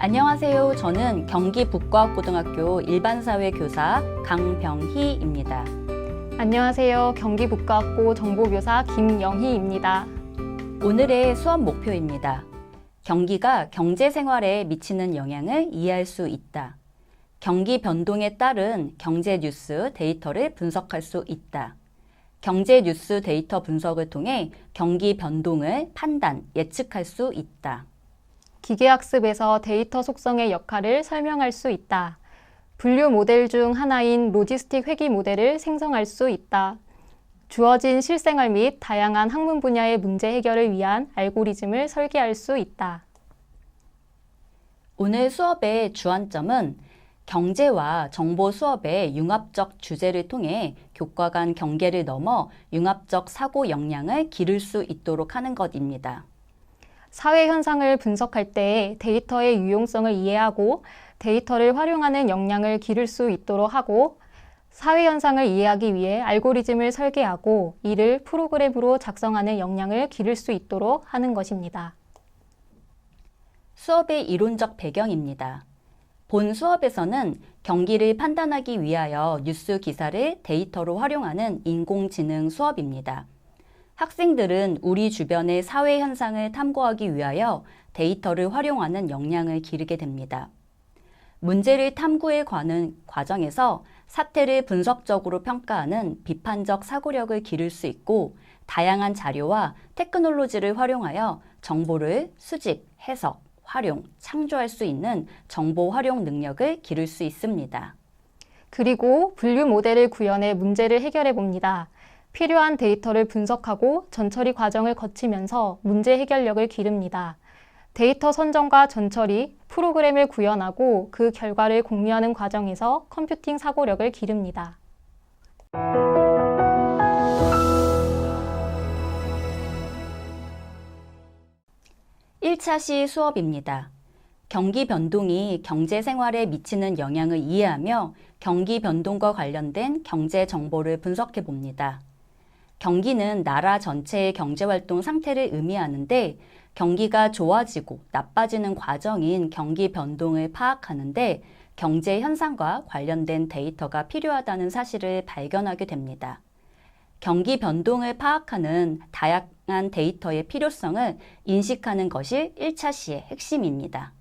안녕하세요. 저는 경기 북과학고등학교 일반사회교사 강병희입니다. 안녕하세요. 경기북과학고 정보교사 김영희입니다. 오늘의 수업 목표입니다. 경기가 경제생활에 미치는 영향을 이해할 수 있다. 경기 변동에 따른 경제 뉴스 데이터를 분석할 수 있다. 경제 뉴스 데이터 분석을 통해 경기 변동을 판단, 예측할 수 있다. 기계학습에서 데이터 속성의 역할을 설명할 수 있다. 분류 모델 중 하나인 로지스틱 회귀 모델을 생성할 수 있다. 주어진 실생활 및 다양한 학문 분야의 문제 해결을 위한 알고리즘을 설계할 수 있다. 오늘 수업의 주안점은 경제와 정보 수업의 융합적 주제를 통해 교과 간 경계를 넘어 융합적 사고 역량을 기를 수 있도록 하는 것입니다. 사회 현상을 분석할 때 데이터의 유용성을 이해하고 데이터를 활용하는 역량을 기를 수 있도록 하고 사회 현상을 이해하기 위해 알고리즘을 설계하고 이를 프로그램으로 작성하는 역량을 기를 수 있도록 하는 것입니다. 수업의 이론적 배경입니다. 본 수업에서는 경기를 판단하기 위하여 뉴스 기사를 데이터로 활용하는 인공지능 수업입니다. 학생들은 우리 주변의 사회 현상을 탐구하기 위하여 데이터를 활용하는 역량을 기르게 됩니다. 문제를 탐구해 가는 과정에서 사태를 분석적으로 평가하는 비판적 사고력을 기를 수 있고 다양한 자료와 테크놀로지를 활용하여 정보를 수집, 해석, 활용, 창조할 수 있는 정보 활용 능력을 기를 수 있습니다. 그리고 분류 모델을 구현해 문제를 해결해 봅니다. 필요한 데이터를 분석하고 전처리 과정을 거치면서 문제 해결력을 기릅니다. 데이터 선정과 전처리, 프로그램을 구현하고 그 결과를 공유하는 과정에서 컴퓨팅 사고력을 기릅니다. 1차 시 수업입니다. 경기 변동이 경제 생활에 미치는 영향을 이해하며 경기 변동과 관련된 경제 정보를 분석해 봅니다. 경기는 나라 전체의 경제활동 상태를 의미하는데 경기가 좋아지고 나빠지는 과정인 경기 변동을 파악하는데 경제 현상과 관련된 데이터가 필요하다는 사실을 발견하게 됩니다. 경기 변동을 파악하는 다양한 데이터의 필요성을 인식하는 것이 1차 시의 핵심입니다.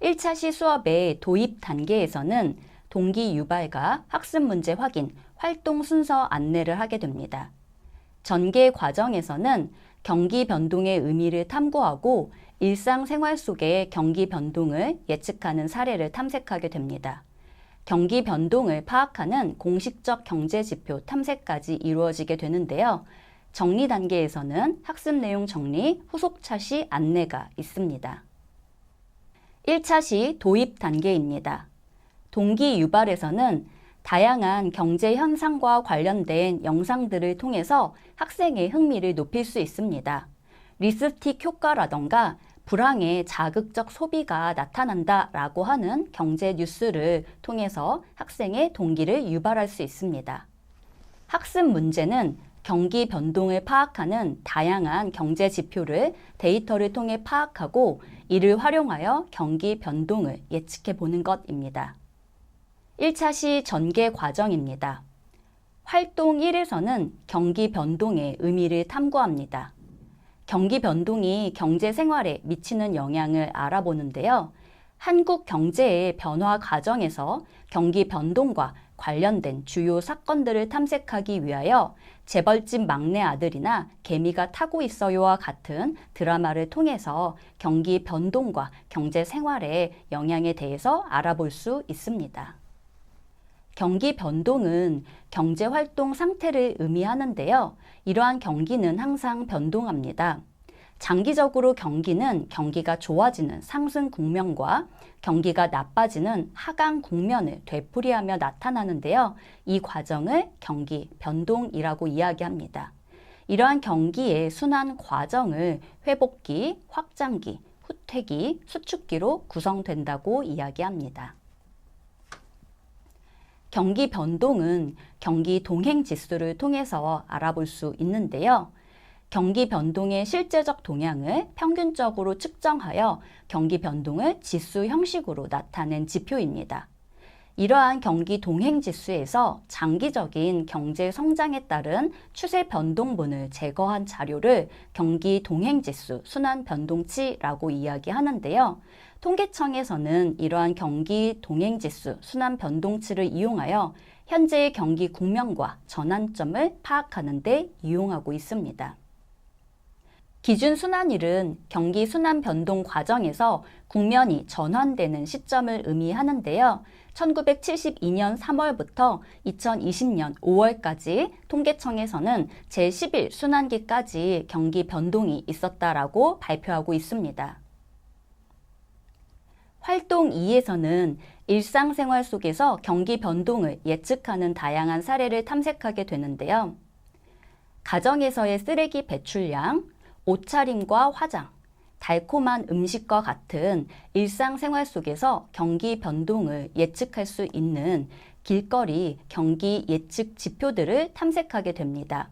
1차 시 수업의 도입 단계에서는 동기 유발과 학습 문제 확인, 활동 순서 안내를 하게 됩니다. 전개 과정에서는 경기 변동의 의미를 탐구하고 일상생활 속의 경기 변동을 예측하는 사례를 탐색하게 됩니다. 경기 변동을 파악하는 공식적 경제 지표 탐색까지 이루어지게 되는데요. 정리 단계에서는 학습 내용 정리, 후속차 시 안내가 있습니다. 1차 시 도입 단계입니다. 동기 유발에서는 다양한 경제 현상과 관련된 영상들을 통해서 학생의 흥미를 높일 수 있습니다. 리스틱 효과라던가 불황의 자극적 소비가 나타난다라고 하는 경제 뉴스를 통해서 학생의 동기를 유발할 수 있습니다. 학습 문제는 경기 변동을 파악하는 다양한 경제 지표를 데이터를 통해 파악하고 이를 활용하여 경기 변동을 예측해 보는 것입니다. 1차 시 전개 과정입니다. 활동 1에서는 경기 변동의 의미를 탐구합니다. 경기 변동이 경제 생활에 미치는 영향을 알아보는데요. 한국 경제의 변화 과정에서 경기 변동과 관련된 주요 사건들을 탐색하기 위하여 재벌집 막내 아들이나 개미가 타고 있어요와 같은 드라마를 통해서 경기 변동과 경제 생활의 영향에 대해서 알아볼 수 있습니다. 경기 변동은 경제 활동 상태를 의미하는데요. 이러한 경기는 항상 변동합니다. 장기적으로 경기는 경기가 좋아지는 상승 국면과 경기가 나빠지는 하강 국면을 되풀이하며 나타나는데요. 이 과정을 경기 변동이라고 이야기합니다. 이러한 경기의 순환 과정을 회복기, 확장기, 후퇴기, 수축기로 구성된다고 이야기합니다. 경기 변동은 경기 동행 지수를 통해서 알아볼 수 있는데요. 경기 변동의 실제적 동향을 평균적으로 측정하여 경기 변동을 지수 형식으로 나타낸 지표입니다. 이러한 경기 동행 지수에서 장기적인 경제 성장에 따른 추세 변동분을 제거한 자료를 경기 동행 지수 순환 변동치라고 이야기하는데요. 통계청에서는 이러한 경기 동행 지수 순환 변동치를 이용하여 현재의 경기 국면과 전환점을 파악하는 데 이용하고 있습니다. 기준 순환일은 경기 순환 변동 과정에서 국면이 전환되는 시점을 의미하는데요. 1972년 3월부터 2020년 5월까지 통계청에서는 제11 순환기까지 경기 변동이 있었다라고 발표하고 있습니다. 활동 2에서는 일상생활 속에서 경기 변동을 예측하는 다양한 사례를 탐색하게 되는데요. 가정에서의 쓰레기 배출량, 옷차림과 화장, 달콤한 음식과 같은 일상생활 속에서 경기 변동을 예측할 수 있는 길거리 경기 예측 지표들을 탐색하게 됩니다.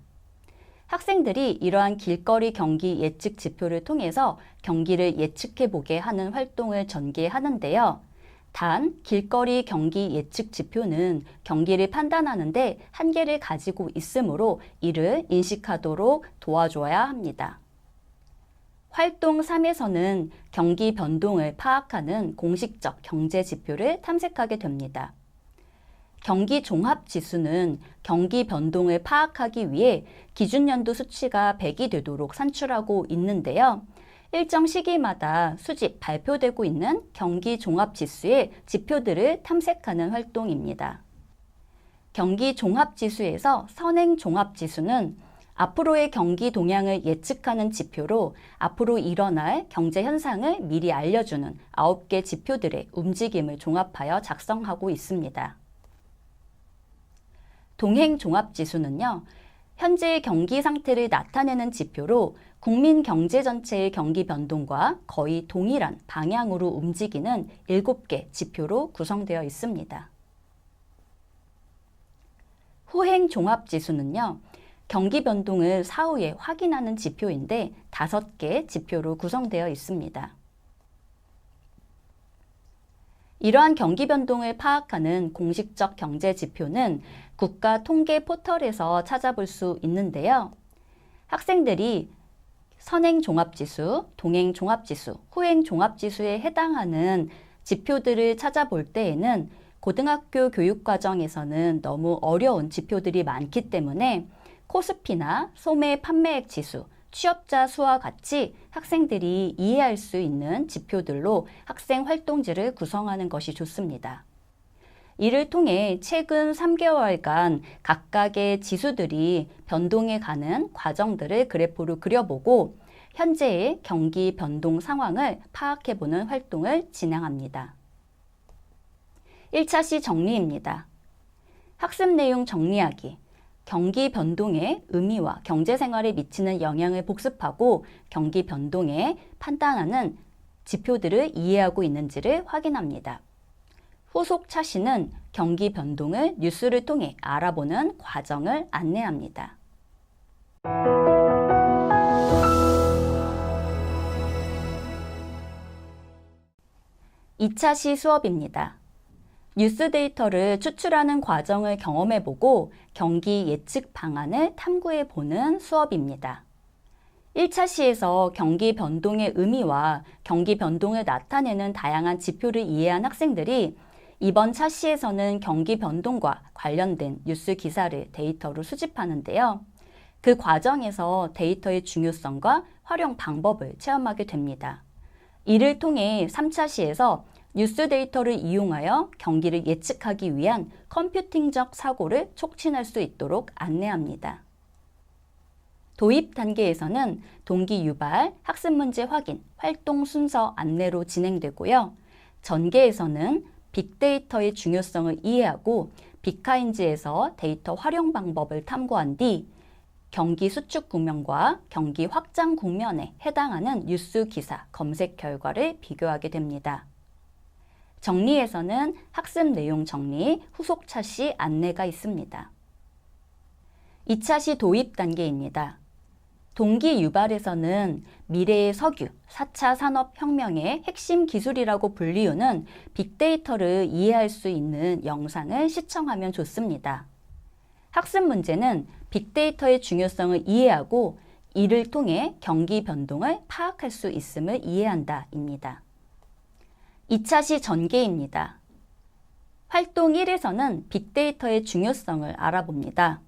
학생들이 이러한 길거리 경기 예측 지표를 통해서 경기를 예측해 보게 하는 활동을 전개하는데요. 단, 길거리 경기 예측 지표는 경기를 판단하는데 한계를 가지고 있으므로 이를 인식하도록 도와줘야 합니다. 활동 3에서는 경기 변동을 파악하는 공식적 경제 지표를 탐색하게 됩니다. 경기 종합 지수는 경기 변동을 파악하기 위해 기준연도 수치가 100이 되도록 산출하고 있는데요. 일정 시기마다 수집 발표되고 있는 경기 종합 지수의 지표들을 탐색하는 활동입니다. 경기 종합 지수에서 선행 종합 지수는 앞으로의 경기 동향을 예측하는 지표로 앞으로 일어날 경제 현상을 미리 알려주는 9개 지표들의 움직임을 종합하여 작성하고 있습니다. 동행 종합 지수는요, 현재의 경기 상태를 나타내는 지표로 국민 경제 전체의 경기 변동과 거의 동일한 방향으로 움직이는 7개 지표로 구성되어 있습니다. 후행 종합 지수는요, 경기 변동을 사후에 확인하는 지표인데 5개 지표로 구성되어 있습니다. 이러한 경기 변동을 파악하는 공식적 경제 지표는 국가 통계 포털에서 찾아볼 수 있는데요. 학생들이 선행 종합지수, 동행 종합지수, 후행 종합지수에 해당하는 지표들을 찾아볼 때에는 고등학교 교육과정에서는 너무 어려운 지표들이 많기 때문에 코스피나 소매 판매액 지수, 취업자 수와 같이 학생들이 이해할 수 있는 지표들로 학생 활동지를 구성하는 것이 좋습니다. 이를 통해 최근 3개월간 각각의 지수들이 변동해 가는 과정들을 그래프로 그려보고 현재의 경기 변동 상황을 파악해보는 활동을 진행합니다. 1차 시 정리입니다. 학습 내용 정리하기. 경기 변동의 의미와 경제 생활에 미치는 영향을 복습하고 경기 변동에 판단하는 지표들을 이해하고 있는지를 확인합니다. 후속 차시는 경기 변동을 뉴스를 통해 알아보는 과정을 안내합니다. 2차 시 수업입니다. 뉴스 데이터를 추출하는 과정을 경험해보고 경기 예측 방안을 탐구해보는 수업입니다. 1차 시에서 경기 변동의 의미와 경기 변동을 나타내는 다양한 지표를 이해한 학생들이 이번 차 시에서는 경기 변동과 관련된 뉴스 기사를 데이터로 수집하는데요. 그 과정에서 데이터의 중요성과 활용 방법을 체험하게 됩니다. 이를 통해 3차 시에서 뉴스 데이터를 이용하여 경기를 예측하기 위한 컴퓨팅적 사고를 촉진할 수 있도록 안내합니다. 도입 단계에서는 동기 유발, 학습 문제 확인, 활동 순서 안내로 진행되고요. 전개에서는 빅데이터의 중요성을 이해하고 빅카인즈에서 데이터 활용 방법을 탐구한 뒤 경기 수축 국면과 경기 확장 국면에 해당하는 뉴스 기사 검색 결과를 비교하게 됩니다. 정리에서는 학습 내용 정리, 후속 차시 안내가 있습니다. 2차 시 도입 단계입니다. 동기 유발에서는 미래의 석유, 4차 산업혁명의 핵심 기술이라고 불리우는 빅데이터를 이해할 수 있는 영상을 시청하면 좋습니다. 학습 문제는 빅데이터의 중요성을 이해하고 이를 통해 경기 변동을 파악할 수 있음을 이해한다입니다. 2차 시 전개입니다. 활동 1에서는 빅데이터의 중요성을 알아봅니다.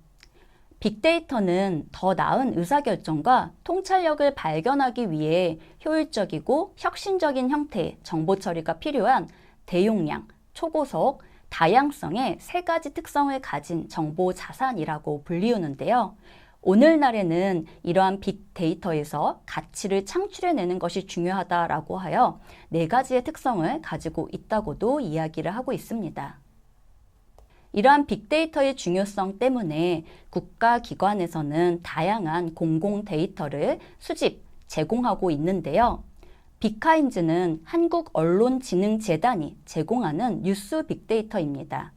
빅데이터는 더 나은 의사결정과 통찰력을 발견하기 위해 효율적이고 혁신적인 형태의 정보 처리가 필요한 대용량, 초고속, 다양성의 세 가지 특성을 가진 정보 자산이라고 불리우는데요. 오늘날에는 이러한 빅데이터에서 가치를 창출해내는 것이 중요하다라고 하여 네 가지의 특성을 가지고 있다고도 이야기를 하고 있습니다. 이러한 빅데이터의 중요성 때문에 국가기관에서는 다양한 공공 데이터를 수집, 제공하고 있는데요. 빅카인즈는 한국언론진흥재단이 제공하는 뉴스 빅데이터입니다.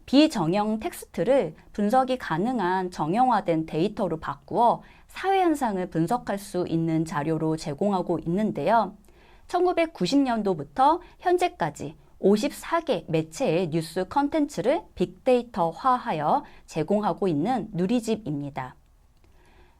비정형 텍스트를 분석이 가능한 정형화된 데이터로 바꾸어 사회현상을 분석할 수 있는 자료로 제공하고 있는데요. 1990년도부터 현재까지 54개 매체의 뉴스 컨텐츠를 빅데이터화하여 제공하고 있는 누리집입니다.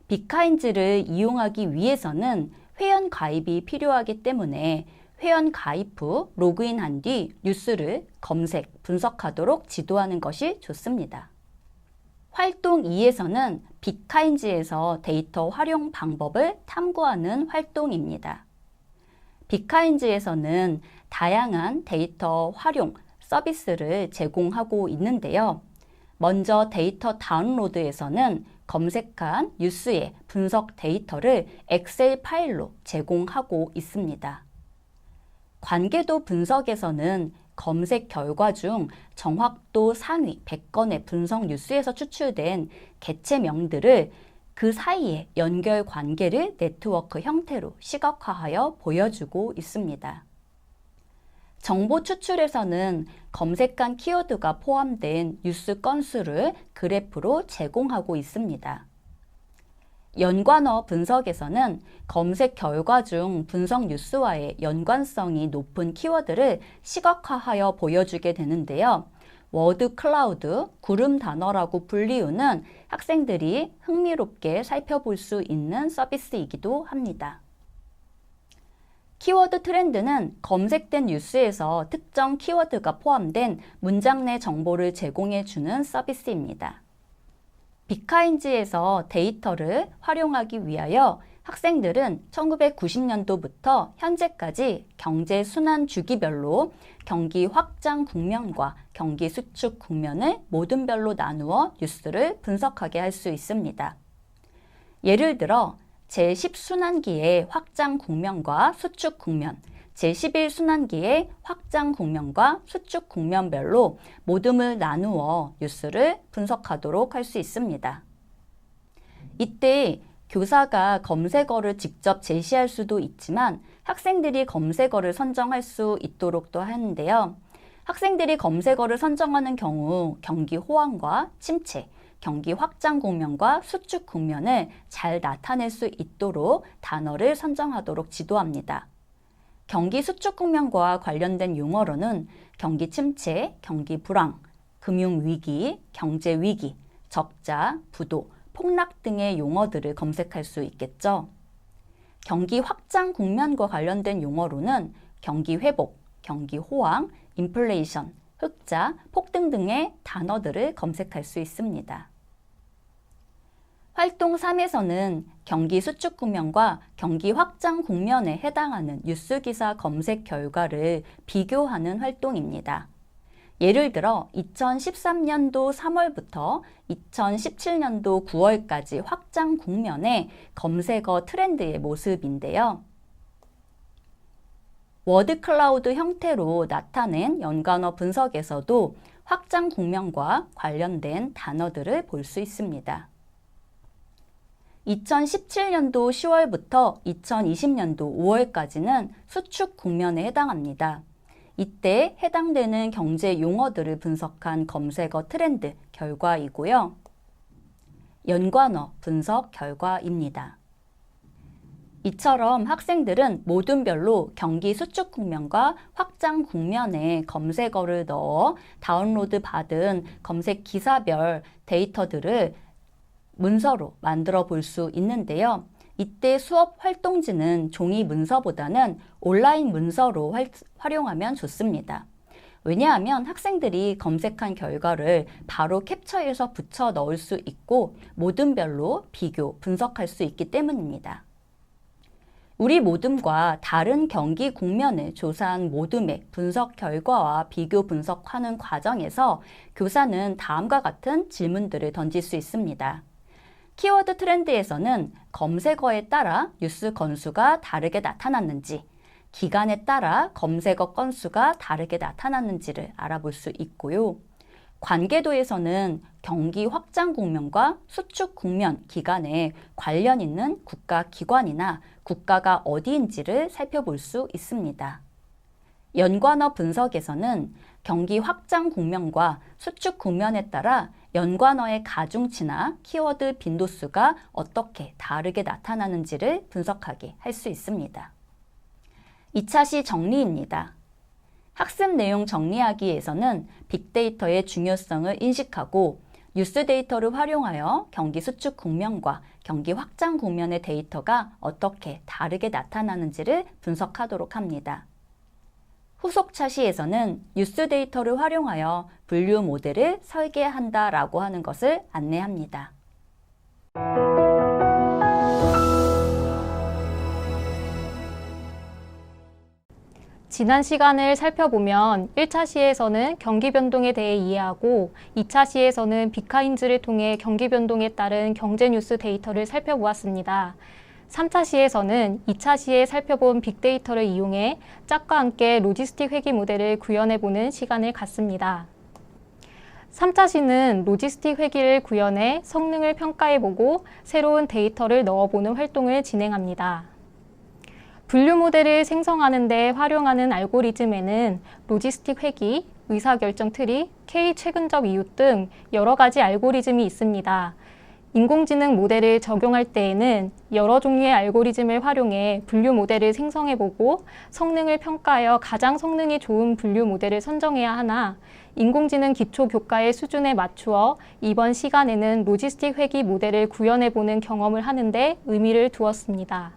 빅카인즈를 이용하기 위해서는 회원 가입이 필요하기 때문에 회원 가입 후 로그인한 뒤 뉴스를 검색, 분석하도록 지도하는 것이 좋습니다. 활동 2에서는 빅카인즈에서 데이터 활용 방법을 탐구하는 활동입니다. 빅카인즈에서는 다양한 데이터 활용 서비스를 제공하고 있는데요. 먼저 데이터 다운로드에서는 검색한 뉴스의 분석 데이터를 엑셀 파일로 제공하고 있습니다. 관계도 분석에서는 검색 결과 중 정확도 상위 100건의 분석 뉴스에서 추출된 개체명들을 그 사이의 연결 관계를 네트워크 형태로 시각화하여 보여주고 있습니다. 정보 추출에서는 검색한 키워드가 포함된 뉴스 건수를 그래프로 제공하고 있습니다. 연관어 분석에서는 검색 결과 중 분석 뉴스와의 연관성이 높은 키워드를 시각화하여 보여주게 되는데요. 워드 클라우드, 구름 단어라고 불리우는 학생들이 흥미롭게 살펴볼 수 있는 서비스이기도 합니다. 키워드 트렌드는 검색된 뉴스에서 특정 키워드가 포함된 문장 내 정보를 제공해주는 서비스입니다. 빅카인즈에서 데이터를 활용하기 위하여 학생들은 1990년도부터 현재까지 경제 순환 주기별로 경기 확장 국면과 경기 수축 국면을 모둠별로 나누어 뉴스를 분석하게 할 수 있습니다. 예를 들어 제10순환기의 확장 국면과 수축 국면, 제11순환기의 확장 국면과 수축 국면별로 모둠을 나누어 뉴스를 분석하도록 할 수 있습니다. 이때 교사가 검색어를 직접 제시할 수도 있지만 학생들이 검색어를 선정할 수 있도록도 하는데요. 학생들이 검색어를 선정하는 경우 경기 호황과 침체, 경기 확장 국면과 수축 국면을 잘 나타낼 수 있도록 단어를 선정하도록 지도합니다. 경기 수축 국면과 관련된 용어로는 경기 침체, 경기 불황, 금융 위기, 경제 위기, 적자, 부도, 폭락 등의 용어들을 검색할 수 있겠죠. 경기 확장 국면과 관련된 용어로는 경기 회복, 경기 호황, 인플레이션, 흑자, 폭등 등의 단어들을 검색할 수 있습니다. 활동 3에서는 경기 수축 국면과 경기 확장 국면에 해당하는 뉴스 기사 검색 결과를 비교하는 활동입니다. 예를 들어 2013년도 3월부터 2017년도 9월까지 확장 국면의 검색어 트렌드의 모습인데요. 워드 클라우드 형태로 나타낸 연관어 분석에서도 확장 국면과 관련된 단어들을 볼 수 있습니다. 2017년도 10월부터 2020년도 5월까지는 수축 국면에 해당합니다. 이때 해당되는 경제 용어들을 분석한 검색어 트렌드 결과이고요. 연관어 분석 결과입니다. 이처럼 학생들은 모둠별로 경기 수축 국면과 확장 국면에 검색어를 넣어 다운로드 받은 검색 기사별 데이터들을 문서로 만들어 볼 수 있는데요. 이때 수업 활동지는 종이 문서보다는 온라인 문서로 활용하면 좋습니다. 왜냐하면 학생들이 검색한 결과를 바로 캡처해서 붙여 넣을 수 있고 모둠별로 비교, 분석할 수 있기 때문입니다. 우리 모둠과 다른 경기 국면을 조사한 모둠의 분석 결과와 비교 분석하는 과정에서 교사는 다음과 같은 질문들을 던질 수 있습니다. 키워드 트렌드에서는 검색어에 따라 뉴스 건수가 다르게 나타났는지, 기간에 따라 검색어 건수가 다르게 나타났는지를 알아볼 수 있고요. 관계도에서는 경기 확장 국면과 수축 국면 기간에 관련 있는 국가 기관이나 국가가 어디인지를 살펴볼 수 있습니다. 연관어 분석에서는 경기 확장 국면과 수축 국면에 따라 연관어의 가중치나 키워드 빈도수가 어떻게 다르게 나타나는지를 분석하게 할 수 있습니다. 2차 시 정리입니다. 학습 내용 정리하기에서는 빅데이터의 중요성을 인식하고 뉴스 데이터를 활용하여 경기 수축 국면과 경기 확장 국면의 데이터가 어떻게 다르게 나타나는지를 분석하도록 합니다. 후속 차시에서는 뉴스 데이터를 활용하여 분류 모델을 설계한다라고 하는 것을 안내합니다. 지난 시간을 살펴보면 1차 시에서는 경기 변동에 대해 이해하고 2차 시에서는 빅카인즈를 통해 경기 변동에 따른 경제 뉴스 데이터를 살펴보았습니다. 3차 시에서는 2차 시에 살펴본 빅데이터를 이용해 짝과 함께 로지스틱 회귀 모델을 구현해보는 시간을 갖습니다. 3차 시는 로지스틱 회귀를 구현해 성능을 평가해보고 새로운 데이터를 넣어보는 활동을 진행합니다. 분류 모델을 생성하는 데 활용하는 알고리즘에는 로지스틱 회귀, 의사결정 트리, K 최근적 이유 등 여러 가지 알고리즘이 있습니다. 인공지능 모델을 적용할 때에는 여러 종류의 알고리즘을 활용해 분류 모델을 생성해보고 성능을 평가하여 가장 성능이 좋은 분류 모델을 선정해야 하나 인공지능 기초 교과의 수준에 맞추어 이번 시간에는 로지스틱 회귀 모델을 구현해보는 경험을 하는데 의미를 두었습니다.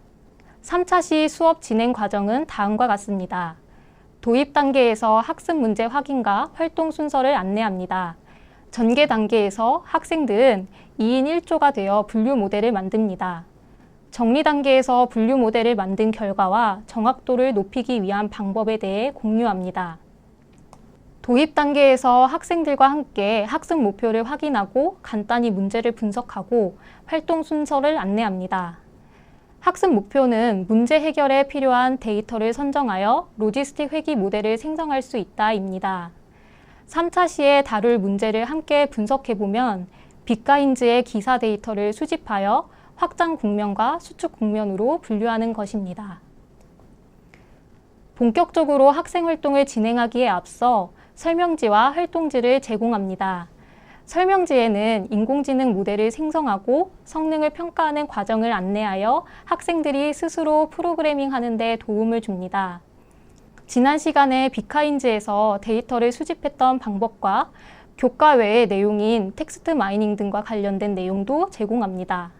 3차 시 수업 진행 과정은 다음과 같습니다. 도입 단계에서 학습 문제 확인과 활동 순서를 안내합니다. 전개 단계에서 학생들은 2인 1조가 되어 분류 모델을 만듭니다. 정리 단계에서 분류 모델을 만든 결과와 정확도를 높이기 위한 방법에 대해 공유합니다. 도입 단계에서 학생들과 함께 학습 목표를 확인하고 간단히 문제를 분석하고 활동 순서를 안내합니다. 학습 목표는 문제 해결에 필요한 데이터를 선정하여 로지스틱 회귀 모델을 생성할 수 있다입니다. 3차 시에 다룰 문제를 함께 분석해보면 빅카인즈의 기사 데이터를 수집하여 확장 국면과 수축 국면으로 분류하는 것입니다. 본격적으로 학생 활동을 진행하기에 앞서 설명지와 활동지를 제공합니다. 설명지에는 인공지능 모델을 생성하고 성능을 평가하는 과정을 안내하여 학생들이 스스로 프로그래밍 하는 데 도움을 줍니다. 지난 시간에 빅카인즈에서 데이터를 수집했던 방법과 교과 외의 내용인 텍스트 마이닝 등과 관련된 내용도 제공합니다.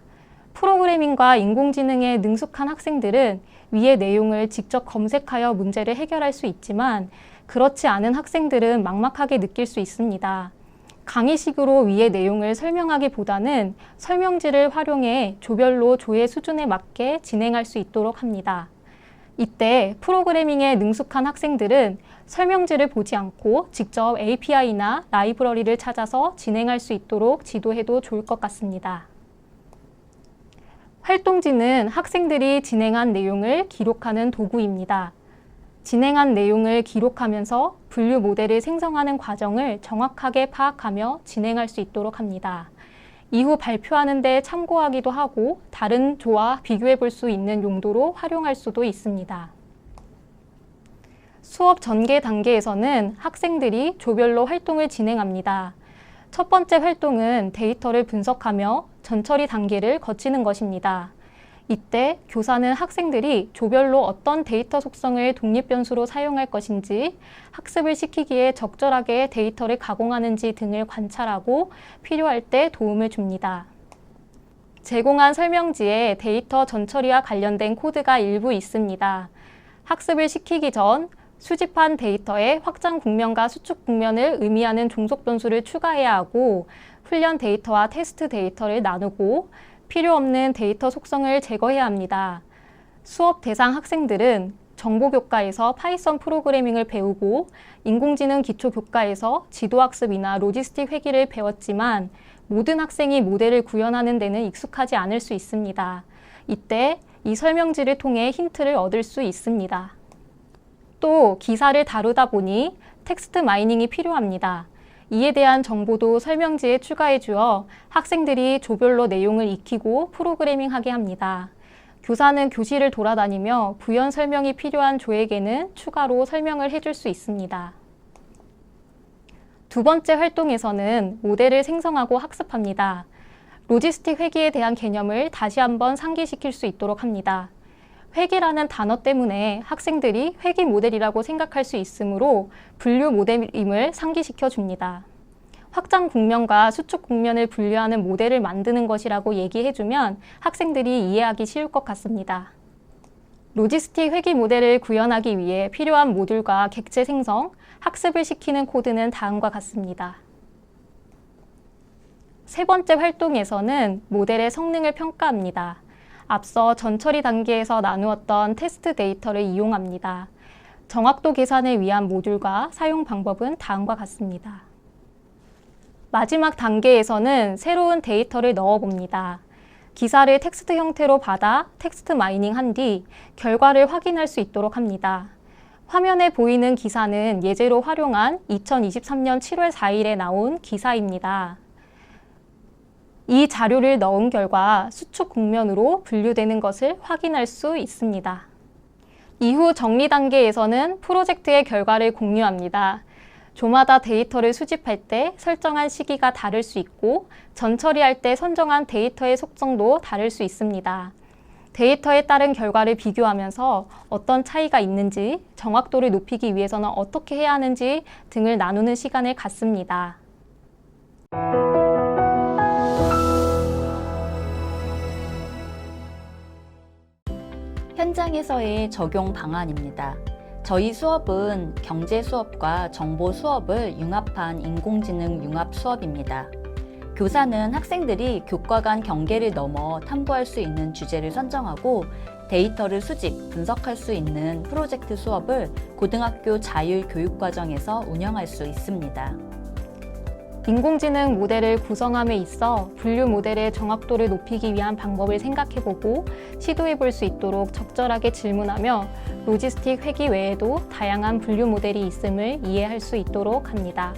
프로그래밍과 인공지능에 능숙한 학생들은 위의 내용을 직접 검색하여 문제를 해결할 수 있지만 그렇지 않은 학생들은 막막하게 느낄 수 있습니다. 강의식으로 위의 내용을 설명하기보다는 설명지를 활용해 조별로 조의 수준에 맞게 진행할 수 있도록 합니다. 이때 프로그래밍에 능숙한 학생들은 설명지를 보지 않고 직접 API나 라이브러리를 찾아서 진행할 수 있도록 지도해도 좋을 것 같습니다. 활동지는 학생들이 진행한 내용을 기록하는 도구입니다. 진행한 내용을 기록하면서 분류 모델을 생성하는 과정을 정확하게 파악하며 진행할 수 있도록 합니다. 이후 발표하는 데 참고하기도 하고 다른 조와 비교해 볼 수 있는 용도로 활용할 수도 있습니다. 수업 전개 단계에서는 학생들이 조별로 활동을 진행합니다. 첫 번째 활동은 데이터를 분석하며 전처리 단계를 거치는 것입니다. 이때 교사는 학생들이 조별로 어떤 데이터 속성을 독립변수로 사용할 것인지, 학습을 시키기에 적절하게 데이터를 가공하는지 등을 관찰하고 필요할 때 도움을 줍니다. 제공한 설명지에 데이터 전처리와 관련된 코드가 일부 있습니다. 학습을 시키기 전 수집한 데이터에 확장 국면과 수축 국면을 의미하는 종속 변수를 추가해야 하고, 훈련 데이터와 테스트 데이터를 나누고 필요 없는 데이터 속성을 제거해야 합니다. 수업 대상 학생들은 정보교과에서 파이썬 프로그래밍을 배우고 인공지능 기초교과에서 지도학습이나 로지스틱 회계를 배웠지만 모든 학생이 모델을 구현하는 데는 익숙하지 않을 수 있습니다. 이때 이 설명지를 통해 힌트를 얻을 수 있습니다. 또 기사를 다루다 보니 텍스트 마이닝이 필요합니다. 이에 대한 정보도 설명지에 추가해 주어 학생들이 조별로 내용을 익히고 프로그래밍하게 합니다. 교사는 교실을 돌아다니며 부연 설명이 필요한 조에게는 추가로 설명을 해줄 수 있습니다. 두 번째 활동에서는 모델을 생성하고 학습합니다. 로지스틱 회계에 대한 개념을 다시 한번 상기시킬 수 있도록 합니다. 회계라는 단어 때문에 학생들이 회계 모델이라고 생각할 수 있으므로 분류 모델임을 상기시켜 줍니다. 확장 국면과 수축 국면을 분류하는 모델을 만드는 것이라고 얘기해주면 학생들이 이해하기 쉬울 것 같습니다. 로지스틱 회계 모델을 구현하기 위해 필요한 모듈과 객체 생성, 학습을 시키는 코드는 다음과 같습니다. 세 번째 활동에서는 모델의 성능을 평가합니다. 앞서 전처리 단계에서 나누었던 테스트 데이터를 이용합니다. 정확도 계산을 위한 모듈과 사용 방법은 다음과 같습니다. 마지막 단계에서는 새로운 데이터를 넣어봅니다. 기사를 텍스트 형태로 받아 텍스트 마이닝한 뒤 결과를 확인할 수 있도록 합니다. 화면에 보이는 기사는 예제로 활용한 2023년 7월 4일에 나온 기사입니다. 이 자료를 넣은 결과 수축 국면으로 분류되는 것을 확인할 수 있습니다. 이후 정리 단계에서는 프로젝트의 결과를 공유합니다. 조마다 데이터를 수집할 때 설정한 시기가 다를 수 있고 전처리할 때 선정한 데이터의 속성도 다를 수 있습니다. 데이터에 따른 결과를 비교하면서 어떤 차이가 있는지, 정확도를 높이기 위해서는 어떻게 해야 하는지 등을 나누는 시간을 갖습니다. 현장에서의 적용 방안입니다. 저희 수업은 경제 수업과 정보 수업을 융합한 인공지능 융합 수업입니다. 교사는 학생들이 교과 간 경계를 넘어 탐구할 수 있는 주제를 선정하고 데이터를 수집, 분석할 수 있는 프로젝트 수업을 고등학교 자율교육과정에서 운영할 수 있습니다. 인공지능 모델을 구성함에 있어 분류 모델의 정확도를 높이기 위한 방법을 생각해보고 시도해볼 수 있도록 적절하게 질문하며 로지스틱 회계 외에도 다양한 분류 모델이 있음을 이해할 수 있도록 합니다.